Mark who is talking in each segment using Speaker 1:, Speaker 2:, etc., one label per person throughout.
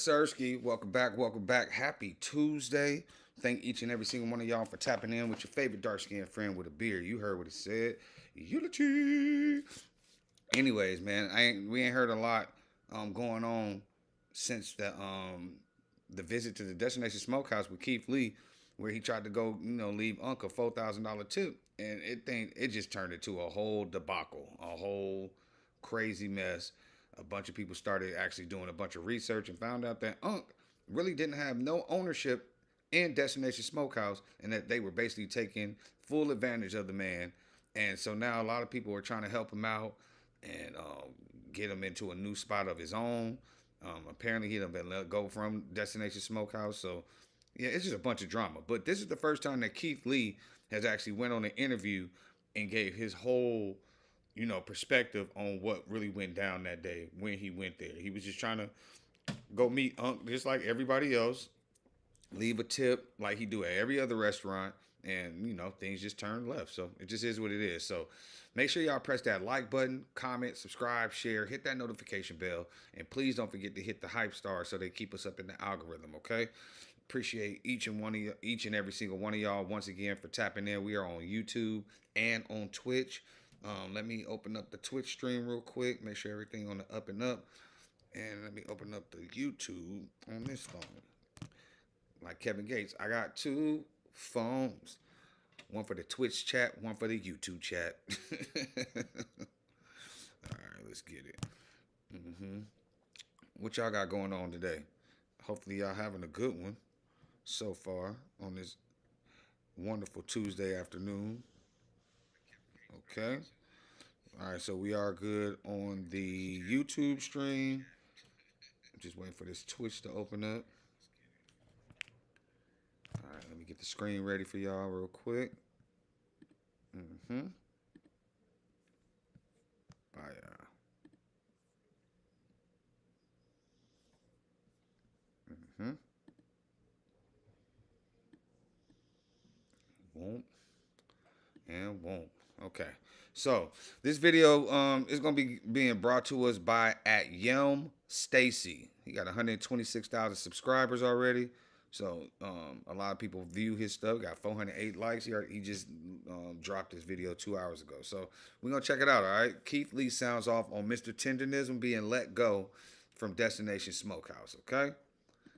Speaker 1: Sirski, welcome back, welcome back. Happy Tuesday. Thank each and every single one of y'all for tapping in with your favorite dark-skinned friend with a beard. You heard what it said. Eulogy. Anyways, man, we ain't heard a lot going on since the visit to the Destination Smokehouse with Keith Lee, where he tried to go, leave Unc a $4,000 tip, and it just turned into a whole debacle, a whole crazy mess. A bunch of people started actually doing a bunch of research and found out that Unc really didn't have no ownership in Destination Smokehouse, and that they were basically taking full advantage of the man. And so now a lot of people are trying to help him out and get him into a new spot of his own. Apparently he done been let go from Destination Smokehouse. So yeah, it's just a bunch of drama. But this is the first time that Keith Lee has actually went on an interview and gave his whole, perspective on what really went down that day when he went there. He was just trying to go meet Unc just like everybody else, leave a tip like he do at every other restaurant, and things just turned left. So it just is what it is. So make sure y'all press that like button, comment, subscribe, share, hit that notification bell, and please don't forget to hit the hype star so they keep us up in the algorithm. Okay. Appreciate each and every single one of y'all once again for tapping in. We are on YouTube and on Twitch. Let me open up the Twitch stream real quick. Make sure everything on the up and up. And let me open up the YouTube on this phone. Like Kevin Gates, I got two phones. One for the Twitch chat, one for the YouTube chat. All right, let's get it. What y'all got going on today? Hopefully y'all having a good one so far on this wonderful Tuesday afternoon. Okay. All right, so we are good on the YouTube stream. I'm just waiting for this Twitch to open up. All right, let me get the screen ready for y'all real quick. Bye, y'all. Won't and won't. Okay, so this video is gonna be being brought to us by at Yelm Stacy. He got 126,000 subscribers already. So a lot of people view his stuff. Got 408 likes. He just dropped this video 2 hours ago. So we're gonna check it out. All right. Keith Lee sounds off on Mr. Tendernism being let go from Destination Smokehouse. Okay,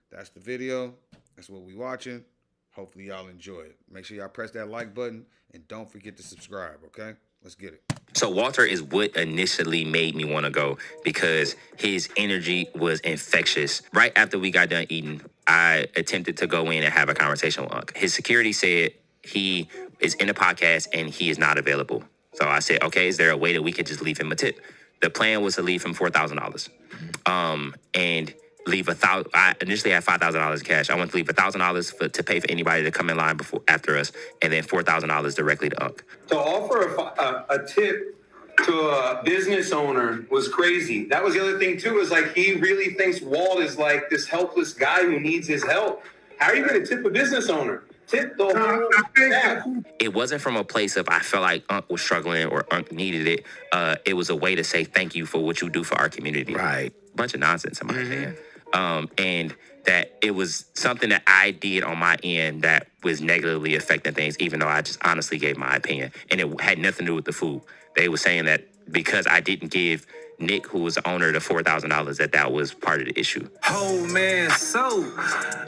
Speaker 1: that's the video. That's what we watching. Hopefully y'all enjoy it. Make sure y'all press that like button and don't forget to subscribe, okay? Let's get it.
Speaker 2: So Walter is what initially made me want to go because his energy was infectious. Right after we got done eating, I attempted to go in and have a conversation with Unc. His security said he is in a podcast and he is not available. So I said, okay, is there a way that we could just leave him a tip? The plan was to leave him $4,000. And leave $1,000. I initially had $5,000 in cash. I want to leave $1,000 to pay for anybody to come in line after us, and then $4,000 directly to Unc.
Speaker 3: To offer a tip to a business owner was crazy. That was the other thing too. Is like he really thinks Walt is like this helpless guy who needs his help. How are you going to tip a business owner? Tip the whole staff.
Speaker 2: It wasn't from a place of I felt like Unc was struggling or Unc needed it. It was a way to say thank you for what you do for our community.
Speaker 1: Right.
Speaker 2: Bunch of nonsense in my opinion. And that it was something that I did on my end that was negatively affecting things, even though I just honestly gave my opinion. And it had nothing to do with the food. They were saying that because I didn't give Nick, who was the owner, the $4,000, that was part of the issue.
Speaker 4: Oh, man, so,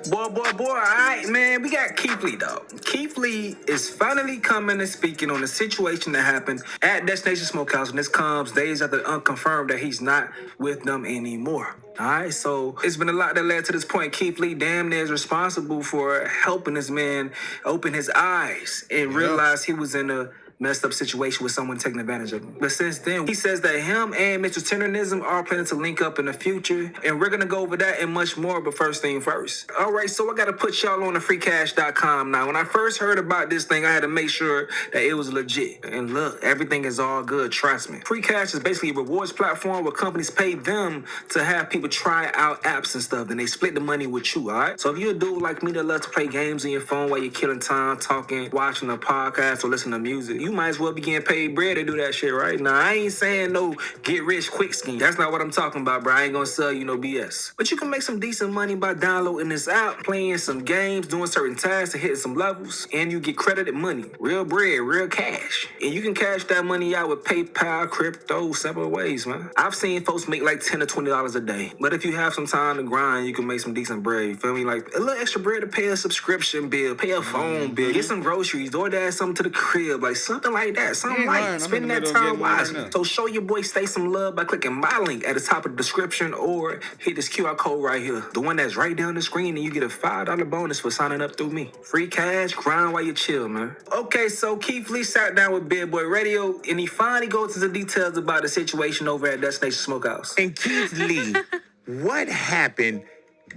Speaker 4: boy, all right, man, we got Keith Lee, dog. Keith Lee is finally coming and speaking on the situation that happened at Destination Smokehouse, and this comes days after unconfirmed that he's not with them anymore. All right, so it's been a lot that led to this point. Keith Lee damn near is responsible for helping this man open his eyes and realize he was in a messed up situation with someone taking advantage of him. But since then, he says that him and Mr. Tendernism are planning to link up in the future, and we're gonna go over that and much more, but first thing first. All right, so I gotta put y'all on the freecash.com now. When I first heard about this thing, I had to make sure that it was legit. And look, everything is all good, trust me. Free Cash is basically a rewards platform where companies pay them to have people try out apps and stuff, then they split the money with you, all right? So if you're a dude like me that loves to play games on your phone while you're killing time, talking, watching a podcast, or listening to music, you might as well be getting paid bread to do that shit, right? Now, I ain't saying no get rich quick scheme. That's not what I'm talking about, bro. I ain't gonna sell you no BS. But you can make some decent money by downloading this app, playing some games, doing certain tasks, and hitting some levels, and you get credited money, real bread, real cash. And you can cash that money out with PayPal, crypto, several ways, man. I've seen folks make like $10 to $20 a day. But if you have some time to grind, you can make some decent bread. You feel me? Like a little extra bread to pay a subscription bill, pay a phone bill, get some groceries, DoorDash something to the crib, like something like that. Something like spend that time wisely. So show your boy Stay some love by clicking my link at the top of the description or hit this QR code right here, the one that's right down the screen, and you get a $5 bonus for signing up through me. Free cash, grind while you chill, man. Okay, so Keith Lee sat down with Big Boy Radio, and he finally goes into the details about the situation over at Destination Smokehouse.
Speaker 5: And Keith Lee, what happened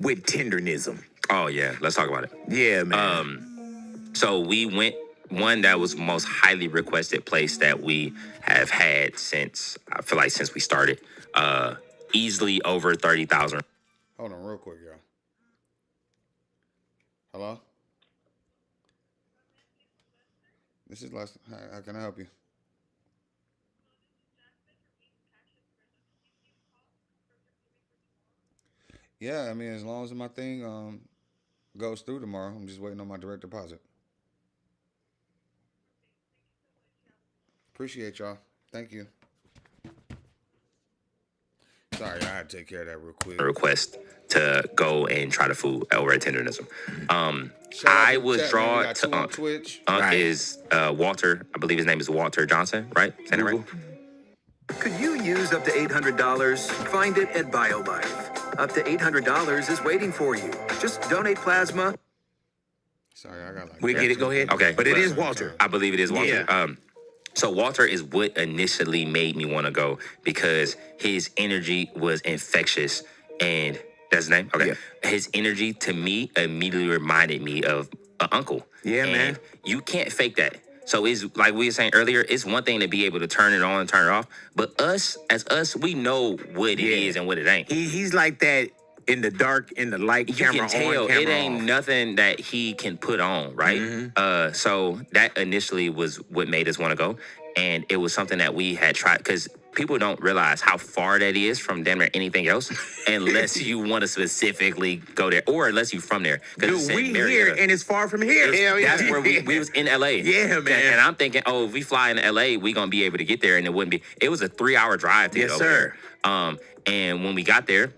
Speaker 5: with Tendernism?
Speaker 2: Oh yeah, let's talk about it.
Speaker 5: Yeah, man.
Speaker 2: So we went one that was most highly requested place that we have had since I feel like since we started. Easily over 30,000.
Speaker 1: Hold on real quick, y'all. Hello? This is Les. How can I help you? Yeah, I mean, as long as my thing goes through tomorrow, I'm just waiting on my direct deposit. Appreciate y'all. Thank you. Sorry, I had to take care of that real quick.
Speaker 2: Request to go and try the food over at Tendernism. I was drawn to Unc.
Speaker 1: Twitch.
Speaker 2: Unc is Walter. I believe his name is Walter Johnson, right? Saying it right?
Speaker 6: Could you use up to $800? Find it at BioLife. Up to $800 is waiting for you. Just donate plasma.
Speaker 1: Sorry, I got like.
Speaker 5: We get it. Go ahead.
Speaker 2: Okay,
Speaker 5: but it is Walter.
Speaker 2: I believe it is Walter.
Speaker 5: Yeah.
Speaker 2: So Walter is what initially made me want to go because his energy was infectious, and that's his name. Okay, his energy to me immediately reminded me of an uncle.
Speaker 5: Yeah,
Speaker 2: and
Speaker 5: man.
Speaker 2: You can't fake that. So it's like we were saying earlier, it's one thing to be able to turn it on and turn it off, but us, we know what it is and what it ain't.
Speaker 5: He's like that in the dark, in the light,
Speaker 2: You
Speaker 5: camera
Speaker 2: can tell
Speaker 5: on, camera
Speaker 2: it ain't
Speaker 5: off.
Speaker 2: nothing that he can put on, right?
Speaker 5: Mm-hmm.
Speaker 2: So that initially was what made us want to go, and it was something that we had tried because people don't realize how far that is from damn near anything else, unless you want to specifically go there, or unless you're from there.
Speaker 5: Dude, we here, and it's far from here.
Speaker 2: That's where we was in LA.
Speaker 5: Yeah, man.
Speaker 2: And I'm thinking, oh, if we fly into LA, we gonna be able to get there, and it wouldn't be. It was a 3-hour drive to get over there. And when we got there,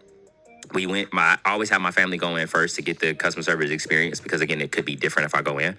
Speaker 2: we went. I always have my family go in first to get the customer service experience because again, it could be different if I go in.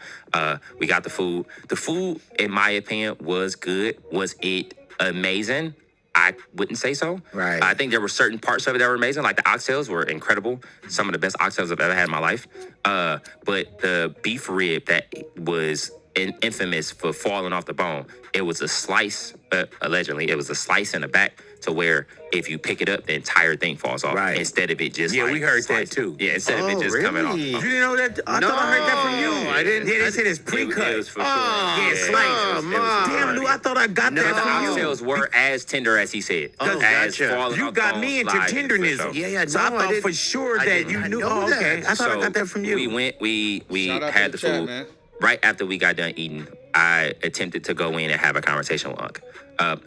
Speaker 2: We got the food. The food, in my opinion, was good. Was it amazing? I wouldn't say so.
Speaker 5: Right.
Speaker 2: I think there were certain parts of it that were amazing. Like the oxtails were incredible. Some of the best oxtails I've ever had in my life. But the beef rib that was infamous for falling off the bone, it was a slice, allegedly, it was a slice in the back to where if you pick it up, the entire thing falls off.
Speaker 5: Right.
Speaker 2: Instead of it just
Speaker 5: we heard
Speaker 2: sliced.
Speaker 5: that too.
Speaker 2: Yeah, instead of it just coming off.
Speaker 5: You didn't know that? I thought I heard that from you.
Speaker 6: I didn't.
Speaker 5: Yeah, they said it's pre-cut.
Speaker 2: It was for sure.
Speaker 5: Yeah, sliced. Damn, dude, I thought I got
Speaker 2: The
Speaker 5: that from you.
Speaker 2: oxtails were as tender as he said. as falling
Speaker 5: You
Speaker 2: off
Speaker 5: got
Speaker 2: bone,
Speaker 5: me into
Speaker 2: sliding, for
Speaker 5: tendernism.
Speaker 2: sure.
Speaker 6: Yeah,
Speaker 5: So I thought for sure that you knew. Oh, okay. I thought I got that from you.
Speaker 2: We went, we
Speaker 1: Shout out
Speaker 2: had
Speaker 1: to
Speaker 2: the
Speaker 1: the chat,
Speaker 2: food.
Speaker 1: man.
Speaker 2: Right after we got done eating, I attempted to go in and have a conversation with Unc.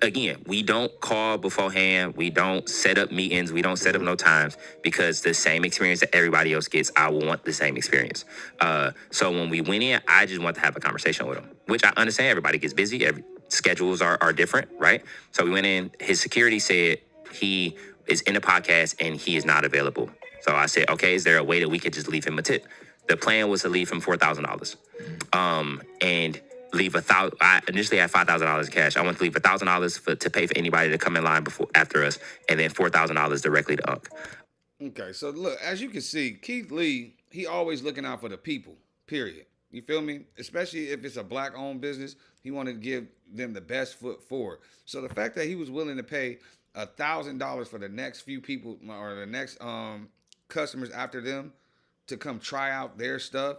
Speaker 2: Again, we don't call beforehand. We don't set up meetings. We don't set up no times because the same experience that everybody else gets, I want the same experience. So when we went in, I just want to have a conversation with him, which I understand everybody gets busy. Schedules are different, right? So we went in. His security said he is in the podcast and he is not available. So I said, okay, is there a way that we could just leave him a tip? The plan was to leave him $4,000, and leave $1,000. I initially had $5,000 in cash. I want to leave $1,000 to pay for anybody to come in line after us, and then $4,000 directly to Unc.
Speaker 1: Okay, so look, as you can see, Keith Lee, he always looking out for the people, period. You feel me? Especially if it's a black-owned business, he wanted to give them the best foot forward. So the fact that he was willing to pay $1,000 for the next few people or the next customers after them to come try out their stuff,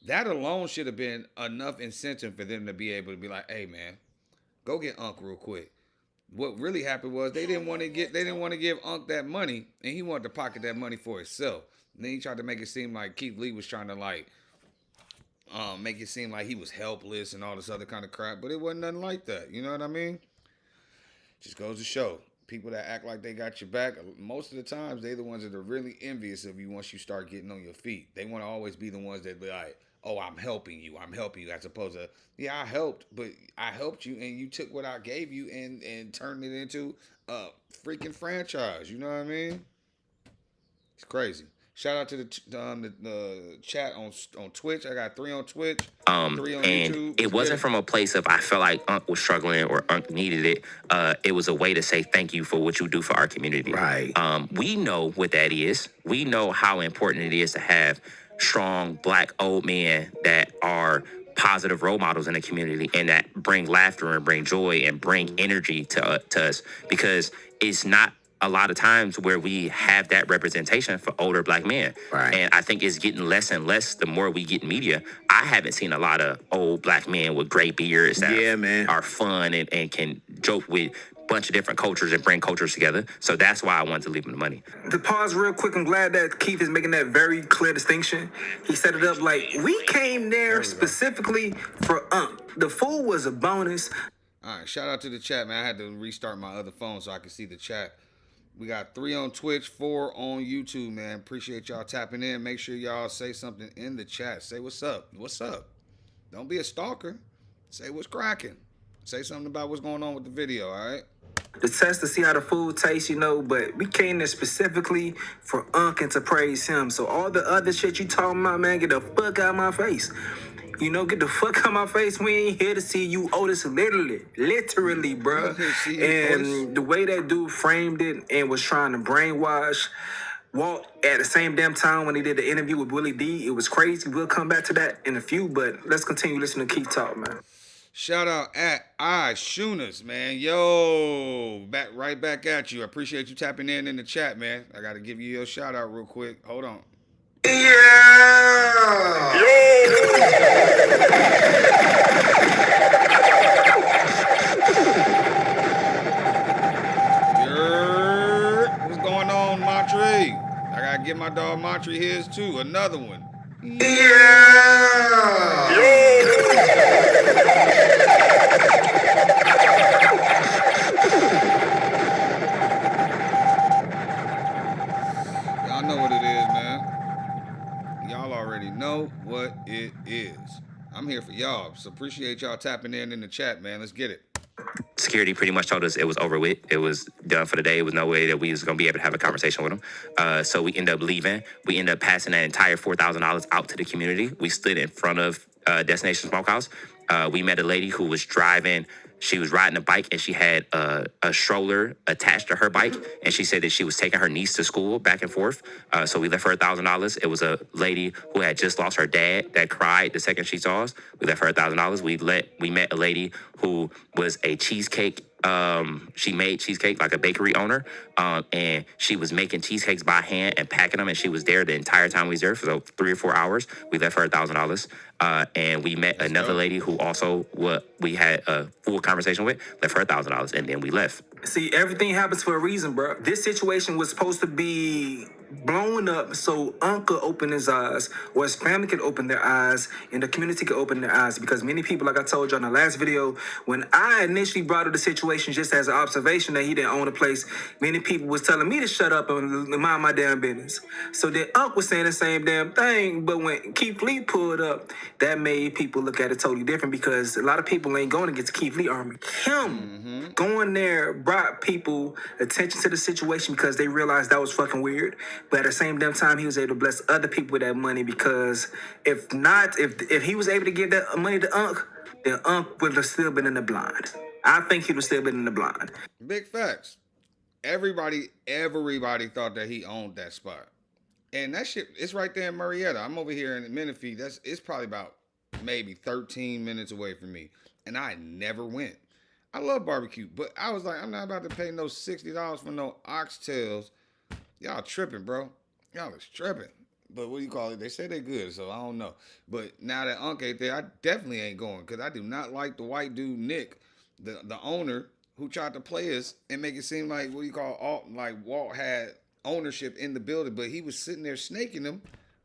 Speaker 1: that alone should have been enough incentive for them to be able to be like, hey man, go get Unc real quick. What really happened was they didn't want to give Unc that money, and he wanted to pocket that money for himself. And then he tried to make it seem like Keith Lee was trying to like make it seem like he was helpless and all this other kind of crap, but it wasn't nothing like that. You know what I mean? Just goes to show. People that act like they got your back, most of the times they the ones that are really envious of you once you start getting on your feet. They want to always be the ones that be like, oh, I'm helping you, as opposed to, yeah, I helped, but I helped you and you took what I gave you and turned it into a freaking franchise. You know what I mean? It's crazy. Shout out to the chat on Twitch. I got 3 on Twitch, 3 on
Speaker 2: And
Speaker 1: YouTube.
Speaker 2: it wasn't from a place of I felt like Unc was struggling or Unc needed it. It was a way to say thank you for what you do for our community.
Speaker 5: Right.
Speaker 2: We know what that is. We know how important it is to have strong Black old men that are positive role models in the community and that bring laughter and bring joy and bring energy to us, because it's not a lot of times where we have that representation for older Black men.
Speaker 5: Right.
Speaker 2: And I think it's getting less and less the more we get in media. I haven't seen a lot of old Black men with gray beards that are fun and can joke with a bunch of different cultures and bring cultures together. So that's why I wanted to leave him the money.
Speaker 4: To pause real quick, I'm glad that Keith is making that very clear distinction. He set it up like, we came there specifically for Unc. The fool was a bonus.
Speaker 1: All right, shout out to the chat, man. I had to restart my other phone so I could see the chat. We got 3 on Twitch, 4 on YouTube, man. Appreciate y'all tapping in. Make sure y'all say something in the chat. Say what's up. What's up? Don't be a stalker. Say what's cracking. Say something about what's going on with the video, all right?
Speaker 4: The test to see how the food tastes, but we came there specifically for Unc and to praise him. So all the other shit you talking about, man, get the fuck out of my face. Get the fuck out of my face. We ain't here to see you, Otis, literally, bro. And the way that dude framed it and was trying to brainwash Walt at the same damn time when he did the interview with Willie D, it was crazy. We'll come back to that in a few, but let's continue listening to Keith talk, man.
Speaker 1: Shout out at iShooners, man. Yo, right back at you. I appreciate you tapping in the chat, man. I got to give you your shout out real quick. Hold on.
Speaker 5: Yeah!
Speaker 1: What's going on, Montre? I got to give my dog Montre his too. Another one. Y'all know what it is, man. Y'all already know what it is. I'm here for y'all, so appreciate y'all tapping in the chat, man. Let's get it.
Speaker 2: Security pretty much told us it was over with. It was done for the day. It was no way that we was going to be able to have a conversation with them. So we ended up leaving. We ended up passing that entire $4,000 out to the community. We stood in front of Destination Smokehouse. We met a lady who was driving. She was riding a bike and she had a stroller attached to her bike. And she said that she was taking her niece to school back and forth. So we left her $1,000. It was a lady who had just lost her dad that cried the second she saw us. We left her $1,000. We met a lady who was a cheesecake. She made cheesecake, like a bakery owner. And she was making cheesecakes by hand and packing them. And she was there the entire time we was there for 3 or 4 hours. We left her $1,000. And we met another lady who also we had a full conversation with, left her $1,000, and then we left.
Speaker 4: See, everything happens for a reason, bro. This situation was supposed to be blown up so Unc could open his eyes, or his family could open their eyes, and the community could open their eyes. Because many people, like I told you in the last video, when I initially brought up the situation just as an observation that he didn't own a place, many people was telling me to shut up and mind my damn business. So then Unc was saying the same damn thing, but when Keith Lee pulled up, that made people look at it totally different, because a lot of people ain't going against Keith Lee army. Him going there brought people attention to the situation because they realized that was fucking weird. But at the same damn time, he was able to bless other people with that money, because if he was able to give that money to Unc, then Unc would have still been in the blind. I think he would have still been in the blind.
Speaker 1: Big facts. Everybody thought that he owned that spot. And that shit, it's right there in Marietta. I'm over here in Menifee. It's probably about maybe 13 minutes away from me. And I never went. I love barbecue, but I was like, I'm not about to pay no $60 for no oxtails. Y'all tripping, bro. Y'all is tripping. But what do you call it? They say they good, so I don't know. But now that Unc ain't there, I definitely ain't going, because I do not like the white dude, Nick, the owner, who tried to play us and make it seem like, Walt had ownership in the building, but he was sitting there snaking them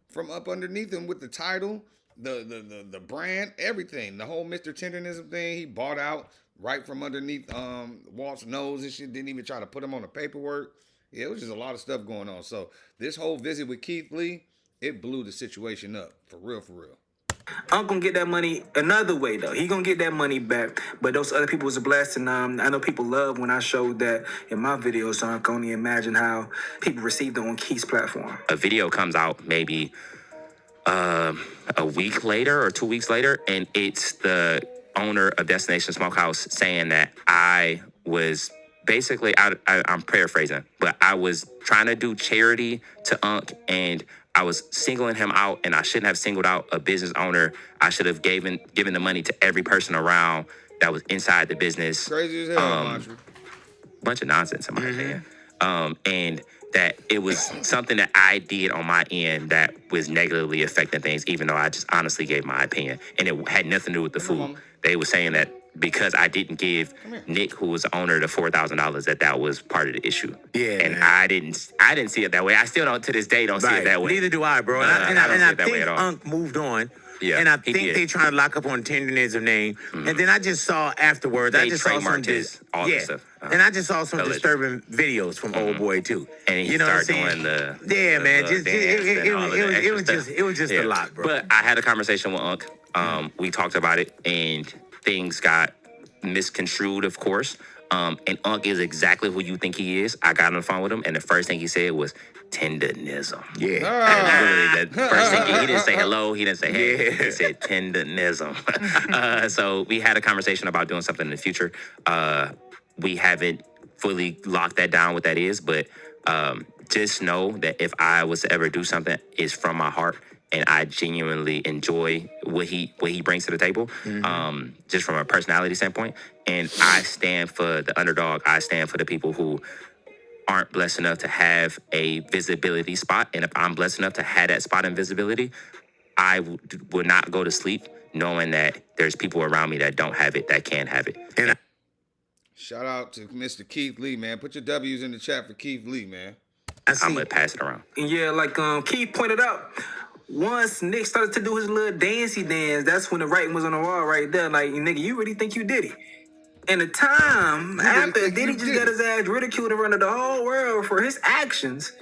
Speaker 1: from up underneath him with the title, the brand, everything, the whole Mr. Tendernism thing, he bought out right from underneath Walt's nose and shit. Didn't even try to put him on the paperwork. Yeah, it was just a lot of stuff going on. So this whole visit with Keith Lee, it blew the situation up for real, for real.
Speaker 4: I'm gonna get that money another way though. He gonna get that money back. But those other people was a blessing. I know people love when I showed that in my videos, so I can only imagine how people received it on Keith's platform.
Speaker 2: A video comes out maybe a week later or 2 weeks later, and it's the owner of Destination Smokehouse saying that I was basically, I'm paraphrasing, but I was trying to do charity to Unc, and I was singling him out, and I shouldn't have singled out a business owner. I should have given the money to every person around that was inside the business.
Speaker 1: Crazy as hell, Mantra.
Speaker 2: Bunch of nonsense in my opinion. And that it was something that I did on my end that was negatively affecting things, even though I just honestly gave my opinion. And it had nothing to do with the food. They were saying that because I didn't give Nick, who was the owner, the $4,000, that was part of the issue.
Speaker 5: Yeah,
Speaker 2: and
Speaker 5: man.
Speaker 2: I didn't see it that way. I still don't, to this day, don't see it that way.
Speaker 5: Neither do I, bro.
Speaker 2: I don't see it that way
Speaker 5: think
Speaker 2: at all.
Speaker 5: Unc moved on.
Speaker 2: Yeah,
Speaker 5: and I
Speaker 2: he
Speaker 5: think
Speaker 2: did.
Speaker 5: they trying to lock up on Tendernism name. And then I just saw afterwards,
Speaker 2: They
Speaker 5: I just saw some
Speaker 2: trademarked all this stuff.
Speaker 5: And I just saw some
Speaker 2: Allegedly.
Speaker 5: disturbing videos from Old Boy too.
Speaker 2: And he
Speaker 5: you know what I'm
Speaker 2: started
Speaker 5: saying?
Speaker 2: doing the
Speaker 5: man,
Speaker 2: the
Speaker 5: just
Speaker 2: dance and all of the extra
Speaker 5: it was just
Speaker 2: stuff.
Speaker 5: a lot, bro.
Speaker 2: But I had a conversation with Unc. We talked about it, and things got misconstrued, of course. And Unc is exactly who you think he is. I got on the phone with him, and the first thing he said was tendernism.
Speaker 5: Yeah.
Speaker 2: Literally, the first thing he didn't say hello, he didn't say hey, he said tendernism. So we had a conversation about doing something in the future. We haven't fully locked that down what that is, but just know that if I was to ever do something, it's from my heart, and I genuinely enjoy what he brings to the table, just from a personality standpoint. And I stand for the underdog. I stand for the people who aren't blessed enough to have a visibility spot. And if I'm blessed enough to have that spot in visibility, I would not go to sleep knowing that there's people around me that don't have it, that can have it.
Speaker 5: And
Speaker 1: Shout out to Mr. Keith Lee, man. Put your W's in the chat for Keith Lee, man.
Speaker 2: I'm going to pass it around.
Speaker 4: And yeah, like Keith pointed out, once Nick started to do his little dancey dance, that's when the writing was on the wall right there. Like, nigga, you really think you did it? And the time after Diddy just got his ass ridiculed in front of the whole world for his actions,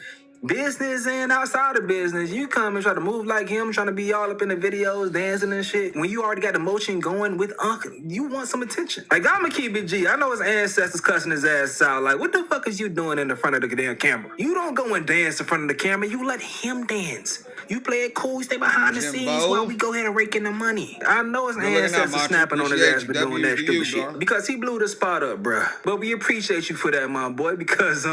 Speaker 4: business and outside of business, you come and try to move like him, trying to be all up in the videos, dancing and shit. When you already got the motion going with Uncle, you want some attention. Like, I'ma keep it G. I know his ancestors cussing his ass out. Like, what the fuck is you doing in the front of the damn camera? You don't go and dance in front of the camera. You let him dance. You play it cool, stay behind the
Speaker 1: Jimbo.
Speaker 4: scenes while we go ahead and rake in the money. I know his
Speaker 1: Good looking out,
Speaker 4: ancestors
Speaker 1: Macho.
Speaker 4: snapping on his
Speaker 1: Appreciate
Speaker 4: ass
Speaker 1: you.
Speaker 4: for doing
Speaker 1: W
Speaker 4: that
Speaker 1: for
Speaker 4: stupid
Speaker 1: you,
Speaker 4: shit.
Speaker 1: bro.
Speaker 4: Because he blew the spot up, bruh. But we appreciate you for that, my boy, because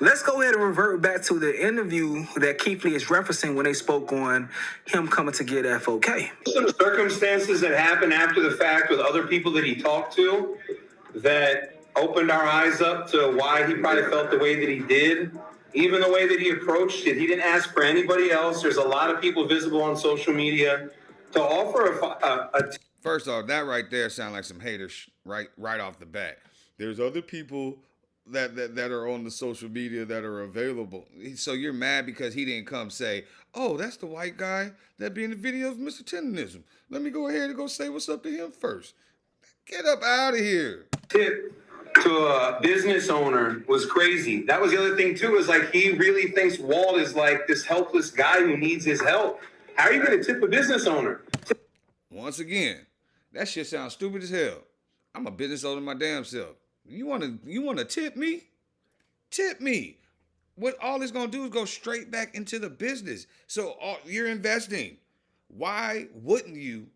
Speaker 4: let's go ahead and revert back to the interview that Keith Lee is referencing when they spoke on him coming to get FOK.
Speaker 3: Some circumstances that happened after the fact with other people that he talked to that opened our eyes up to why he probably felt the way that he did. Even the way that he approached it, he didn't ask for anybody else. There's a lot of people visible on social media to offer a
Speaker 1: First off, that right there sound like some haters right off the bat. There's other people that are on the social media that are available. So you're mad because he didn't come say, oh, that's the white guy that be in the videos of Mr. Tendernism. Let me go ahead and go say what's up to him first. Get up out of here.
Speaker 3: tip to a business owner was crazy. That was the other thing too, is like he really thinks Walt is like this helpless guy who needs his help. How are you going to tip a business owner?
Speaker 1: Once again, that shit sounds stupid as hell. I'm a business owner my damn self. You wanna tip me? Tip me. What all it's gonna do is go straight back into the business. So you're investing. Why wouldn't you?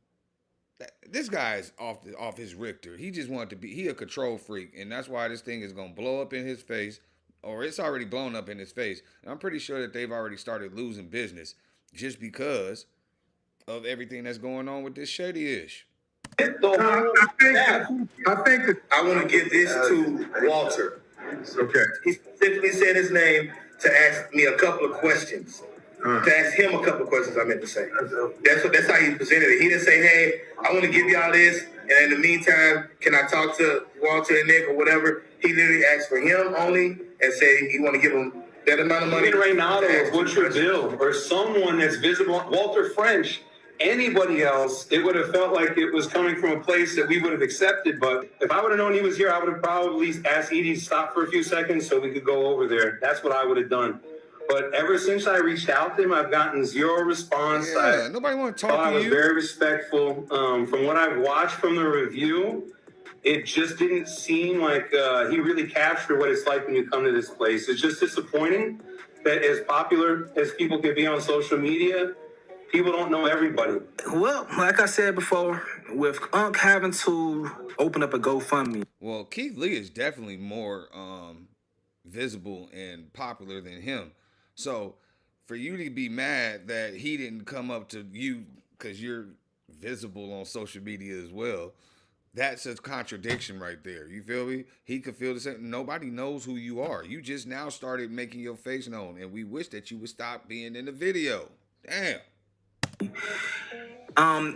Speaker 1: This guy's off his Richter. He just wanted to be. He a control freak, and that's why this thing is gonna blow up in his face, or it's already blown up in his face. And I'm pretty sure that they've already started losing business just because of everything that's going on with this shady-ish.
Speaker 7: I think that I want to give this to Walter.
Speaker 8: Okay.
Speaker 7: He specifically said his name to ask me a couple of questions. To ask him a couple of questions, I meant to say. That's how he presented it. He didn't say, hey, I want to give y'all this, and in the meantime, can I talk to Walter and Nick or whatever? He literally asked for him only and said he want to give him that amount of money.
Speaker 3: Even Reynaldo or Butcher Bill or someone that's visible. Walter French anybody else, it would have felt like it was coming from a place that we would have accepted. But if I would have known he was here, I would have probably asked Edie to stop for a few seconds so we could go over there. That's what I would have done. But ever since I reached out to him, I've gotten zero response.
Speaker 1: Yeah, nobody want to talk to you.
Speaker 3: I was very respectful. From what I've watched from the review, it just didn't seem like he really captured what it's like when you come to this place. It's just disappointing that as popular as people can be on social media, people don't know everybody.
Speaker 4: Well, like I said before, with Unc having to open up a GoFundMe.
Speaker 1: Well, Keith Lee is definitely more visible and popular than him. So for you to be mad that he didn't come up to you because you're visible on social media as well, that's a contradiction right there. You feel me? He could feel the same. Nobody knows who you are. You just now started making your face known, and we wish that you would stop being in the video. Damn.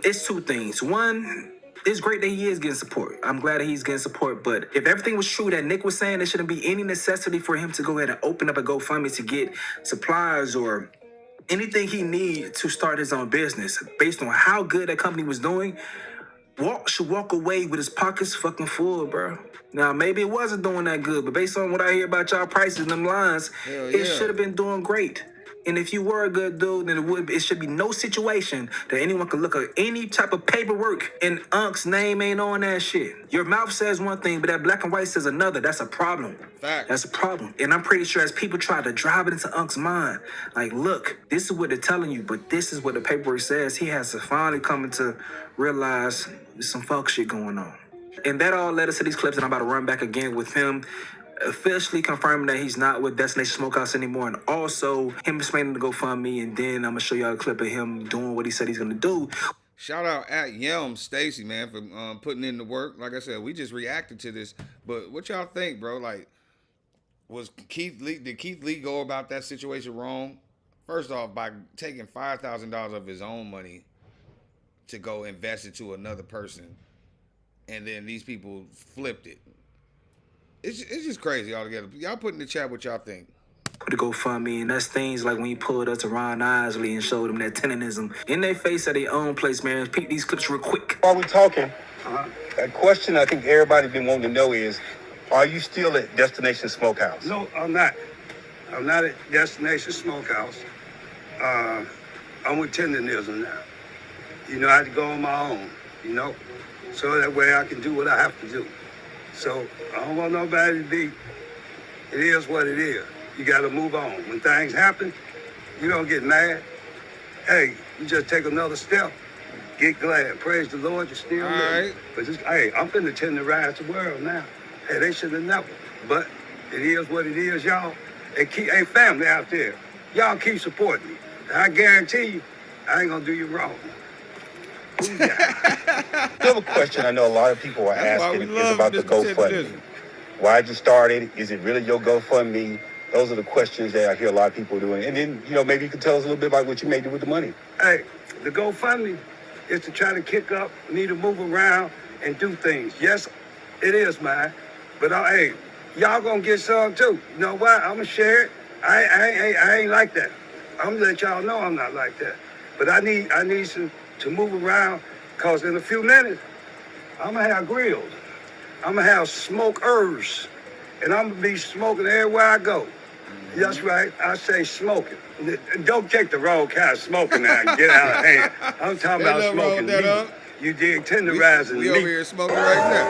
Speaker 4: It's two things. One, it's great that he is getting support. I'm glad that he's getting support. But if everything was true that Nick was saying, there shouldn't be any necessity for him to go ahead and open up a GoFundMe to get supplies or anything he needs to start his own business. Based on how good that company was doing, should walk away with his pockets fucking full, bro. Now, maybe it wasn't doing that good, but based on what I hear about y'all prices and them lines, it should have been doing great. And if you were a good dude, then it should be no situation that anyone could look at any type of paperwork and Unc's name ain't on that shit. Your mouth says one thing, but that black and white says another. That's a problem.
Speaker 1: Fact.
Speaker 4: That's a problem. And I'm pretty sure as people try to drive it into Unc's mind, like, look, this is what they're telling you, but this is what the paperwork says. He has to finally come to realize there's some fuck shit going on. And that all led us to these clips, and I'm about to run back again with him officially confirming that he's not with Destination Smokehouse anymore, and also him explaining the GoFundMe, and then I'm gonna show y'all a clip of him doing what he said he's gonna do.
Speaker 1: Shout out at Yelm Stacy, man, for putting in the work. Like I said, we just reacted to this, but what y'all think, bro? Like, did Keith Lee go about that situation wrong? First off, by taking $5,000 of his own money to go invest it to another person, and then these people flipped it. It's just crazy altogether. Y'all put in the chat what y'all think.
Speaker 4: Put a GoFundMe, and that's things like when you pulled up to Ron Isley and showed them that Tendernism in their face at their own place, man. Peep these clips real quick.
Speaker 8: While we're talking, a question I think everybody's been wanting to know is, are you still at Destination Smokehouse?
Speaker 9: No, I'm not. I'm not at Destination Smokehouse. I'm with Tendernism now. You know, I had to go on my own, you know, so that way I can do what I have to do. So I don't want nobody to be, it is what it is. You got to move on. When things happen, you don't get mad. Hey, you just take another step. Get glad. Praise the Lord, you're still living.
Speaker 1: Right.
Speaker 9: But just, hey, I'm finna tenderize the world now. Hey, they should have never. But it is what it is, y'all. And keep, hey, family out there, y'all keep supporting me. I guarantee you, I ain't gonna do you wrong.
Speaker 8: The other question I know a lot of people are asking is about the GoFundMe. Why'd you start it? Is it really your GoFundMe? Those are the questions that I hear a lot of people doing. And then, you know, maybe you can tell us a little bit about what you may do with the money.
Speaker 9: Hey, the GoFundMe is to try to kick up, need to move around and do things. Yes, it is mine. But hey, y'all gonna get some too. You know what? I'm gonna share it. I ain't like that. I'm gonna let y'all know I'm not like that. But I need some to move around, cause in a few minutes, I'm gonna have grills. I'm gonna have smokers, and I'm gonna be smoking everywhere I go. That's right, I say smoking. Don't take the wrong kind of smoking now and get out of hand. I'm talking about smoking meat. You dig, tenderizing
Speaker 1: we
Speaker 9: meat.
Speaker 1: over here smoking right now.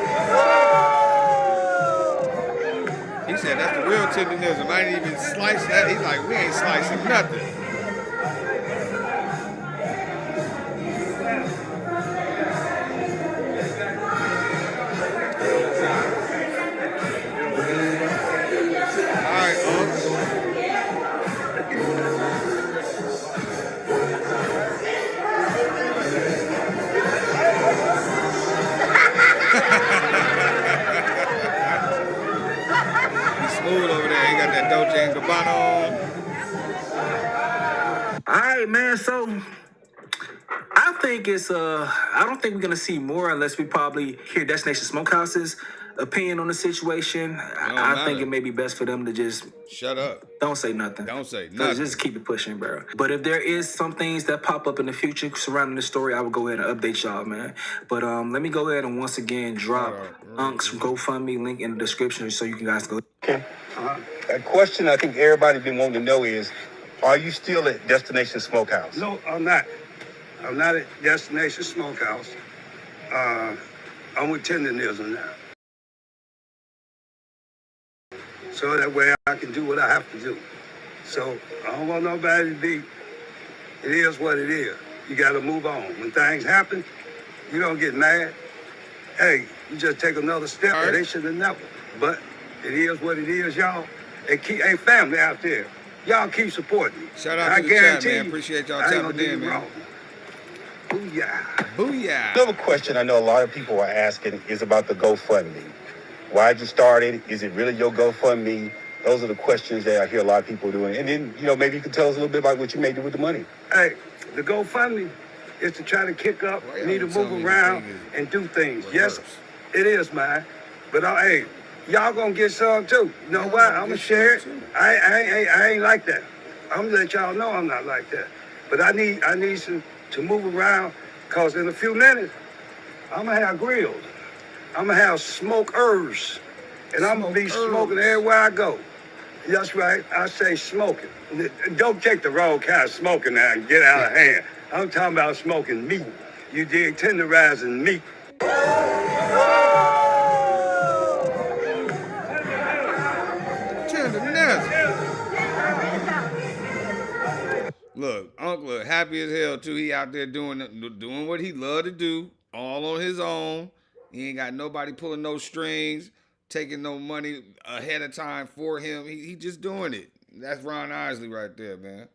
Speaker 1: He said that's the real Tendernism. I ain't even sliced that. He's like, we ain't slicing nothing. Smooth over there. He got that Dolce & Gabbana on.
Speaker 4: All right, man. So I think think it's I don't think we're gonna see more unless we probably hear Destination Smokehouse's opinion on the situation. I think it may be best for them to just
Speaker 1: shut up.
Speaker 4: Don't say nothing.
Speaker 1: Don't say nothing.
Speaker 4: Just keep it pushing, bro. But if there is some things that pop up in the future surrounding the story, I will go ahead and update y'all, man. But let me go ahead and once again drop Unc's GoFundMe link in the description so you guys go.
Speaker 8: Okay. A question I think everybody been wanting to know is, are you still at Destination Smokehouse?
Speaker 9: No, I'm not. I'm not at Destination Smokehouse. I'm with Tendernism now. So that way I can do what I have to do. So I don't want nobody to be, it is what it is. You got to move on. When things happen, you don't get mad. Hey, you just take another step. Right. They should have never. But it is what it is, y'all. Hey, family out there, y'all keep supporting me.
Speaker 1: Shout out to the chat, man. Appreciate y'all tapping in, man.
Speaker 9: Wrong. Booyah.
Speaker 1: Booyah.
Speaker 8: Another question I know a lot of people are asking is about the GoFundMe. Why'd you start it? Is it really your GoFundMe? Those are the questions that I hear a lot of people doing. And then, maybe you can tell us a little bit about what you may do with the money.
Speaker 9: Hey, the GoFundMe is to try to kick up, need to move around and do things. Yes, it is, man. But hey, y'all gonna get some too. You know what? I'm gonna share it. I ain't like that. I'm gonna let y'all know I'm not like that. But I need some to move around, cause in a few minutes, I'm gonna have grills. I'm gonna have smokers, and I'm gonna be smoking everywhere I go. That's right, I say smoking. Don't take the wrong kind of smoking now and get out of hand. I'm talking about smoking meat. You dig? Tenderizing meat.
Speaker 1: Look, Uncle happy as hell too. He out there doing what he love to do, all on his own. He ain't got nobody pulling no strings, taking no money ahead of time for him. He just doing it. That's Ron Isley right there, man.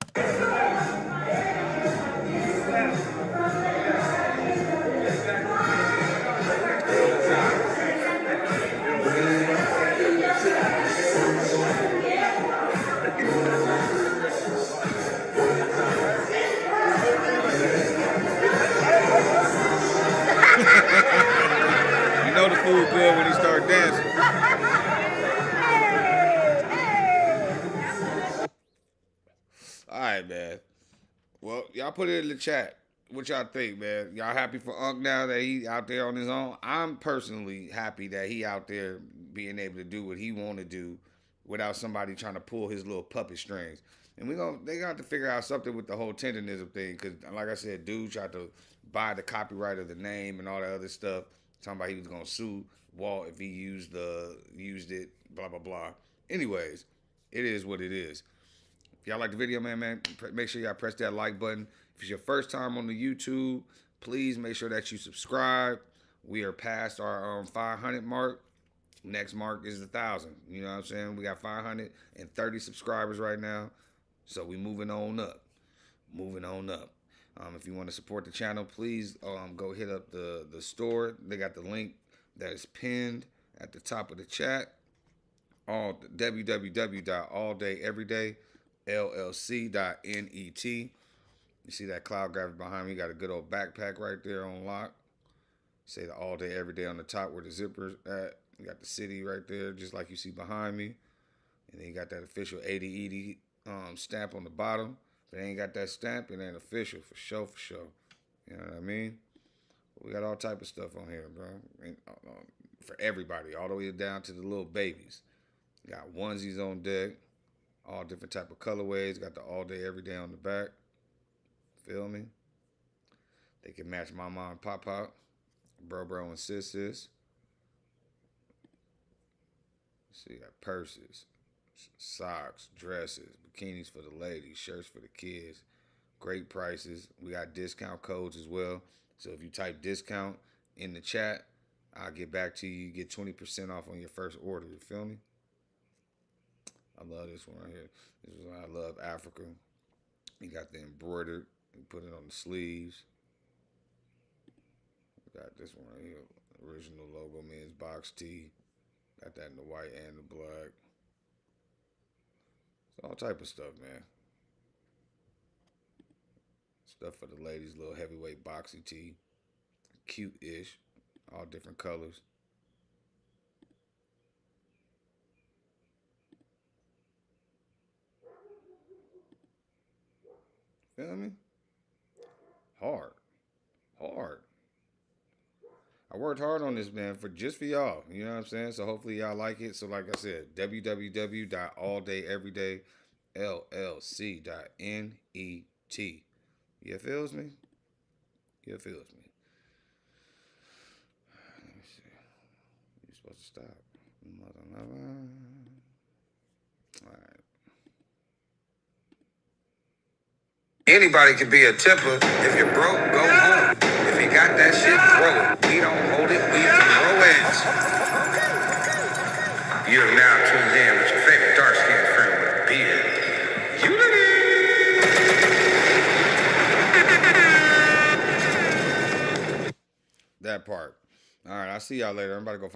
Speaker 1: You know the food good when he start dancing. All right, man. Well, y'all put it in the chat. What y'all think, man? Y'all happy for Unc now that he out there on his own? I'm personally happy that he out there being able to do what he want to do without somebody trying to pull his little puppet strings. And they got to figure out something with the whole Tendernism thing, because like I said, dude tried to buy the copyright of the name and all that other stuff. Talking about he was gonna sue Walt if he used it, blah blah blah. Anyways, it is what it is. If y'all like the video, man, make sure y'all press that like button. If it's your first time on the YouTube, please make sure that you subscribe. We are past our 500 mark. Next mark is 1,000. You know what I'm saying? We got 530 subscribers right now. So we moving on up. If you want to support the channel, please go hit up the store. They got the link that is pinned at the top of the chat. www.alldayeverydayllc.net. You see that cloud graphic behind me? Got a good old backpack right there on lock. Say the all day every day on the top where the zipper's at. You got the city right there, just like you see behind me. And then you got that official 80 stamp on the bottom. If it ain't got that stamp, it ain't official, for sure. You know what I mean? We got all type of stuff on here, bro. For everybody, all the way down to the little babies. Got onesies on deck, all different type of colorways. Got the all day, every day on the back. Feel me? They can match mama and papa, bro and sis. See, you got purses, socks, dresses, bikinis for the ladies, shirts for the kids. Great prices. We got discount codes as well. So if you type discount in the chat, I'll get back to you. You get 20% off on your first order. You feel me? I love this one right here. This is why I love Africa. You got the embroidered. You put it on the sleeves. We got this one right here. Original logo, men's box tee. Got that in the white and the black. It's all type of stuff, man. It's Stuff for the ladies, little heavyweight boxy tee. Cute-ish. All different colors. Feel me? Hard. I worked hard on this, man, for y'all. You know what I'm saying? So hopefully y'all like it. So like I said, www.alldayeverydayllc.net. You feels me? You feels me? Let me see. You're supposed to stop. All right. Anybody can be a tipper. If you're broke, go home. If you got that shit, throw it. We don't hold it, we throw it. You're now tuned in with your favorite dark-skinned friend with a beard. Unity! That part. All right, I'll see y'all later. Everybody go find